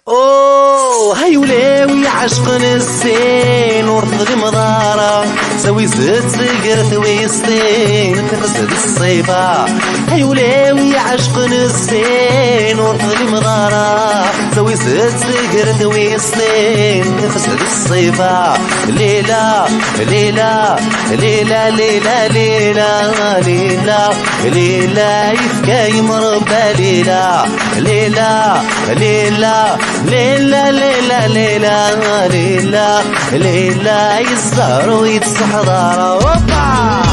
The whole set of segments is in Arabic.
اوه هاي ولاوي عشق الزين ورفض المضارة سوي زيت سقر تويستين تفسد الصيبة. هاي ولاوي عشق الزين ورفض المضارة سوي زيت سقر تويستين تفسد الصيبة. ليلة ليلة ليلة ليلة ليلة ليلة ليلة يفكاي مربى ليلة ليلة ليلة ليلة ليلة ليلة ليلة ليلة يسهر ويتسحضر. اوبا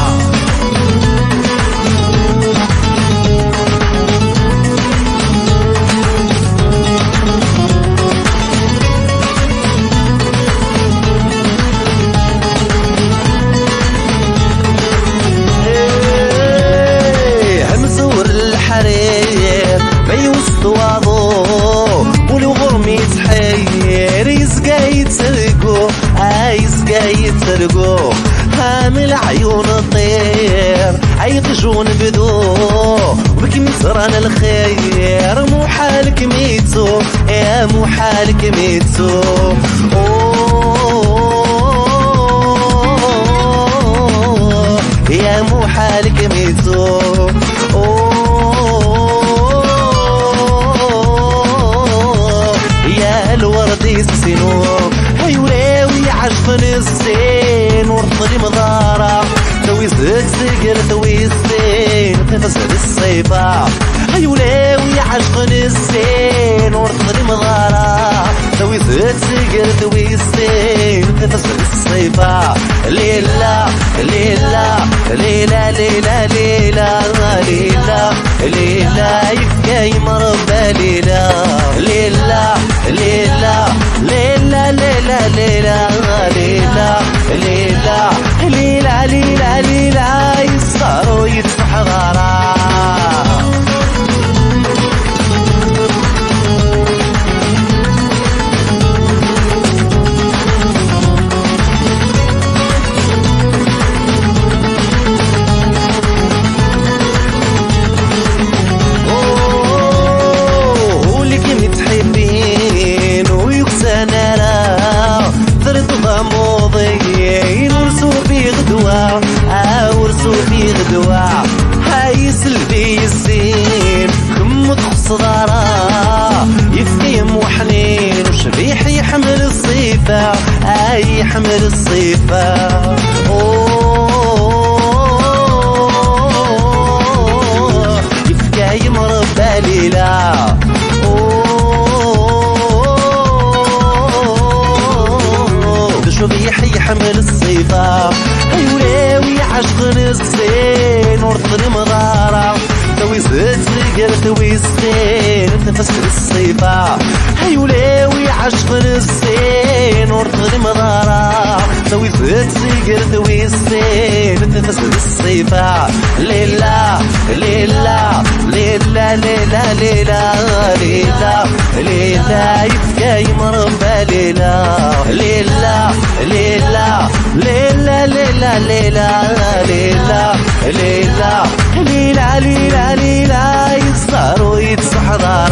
همزور الحرير بي وسط واضو ولو غرمي تحير يسقى يتسرقو يسقى يتسرقو. هامل عيون الطير عيطجون بدو وبك مسران الخير مو حالك ميتو يا مو حالك ميتو. يا مو حالك ميتو. يا الورد يسنو هاي ولاوي عشق الزين ورفض المضارة توي زيت سقر توي الزين تفسد الصيبة. هاي ولاوي عشق الزين ورفض المضارة توي زيت سقر توي الزين تفسد الصيبة. ليلة ليلة ليلة ليلة ليلة ليلة ليلة يفكاي مربى ليلة ليلة ليلة ليلة ليلة ليلة ليلة ليلة ليلة ليلة ليلة يسهر ويتسحضر. ورسو في غدوة هاي سلبي الزين كم صدارة يفكي وحنين وشبيح يحمل الصيفة يحمل الصيفة. يفكي مربى ليلة شبيح يحمل الصيفة. هاي ولاوي عشق الزين ورفض المضارة توي زيت سقر توي الزين تفسد الصيفة. هاي ولاوي عشق الزين ورفض المضارة توي زيت سقر توي الزين تفسد الصيفة. ليلة ليلة ليلة ليلة ليلة ليلة ليلة يفكاي مربى ليلة ليلة ليلة ليلة ليلة ليلة ليلة ليلة ليلة ليلة ليلة يسهر ويتسحضر.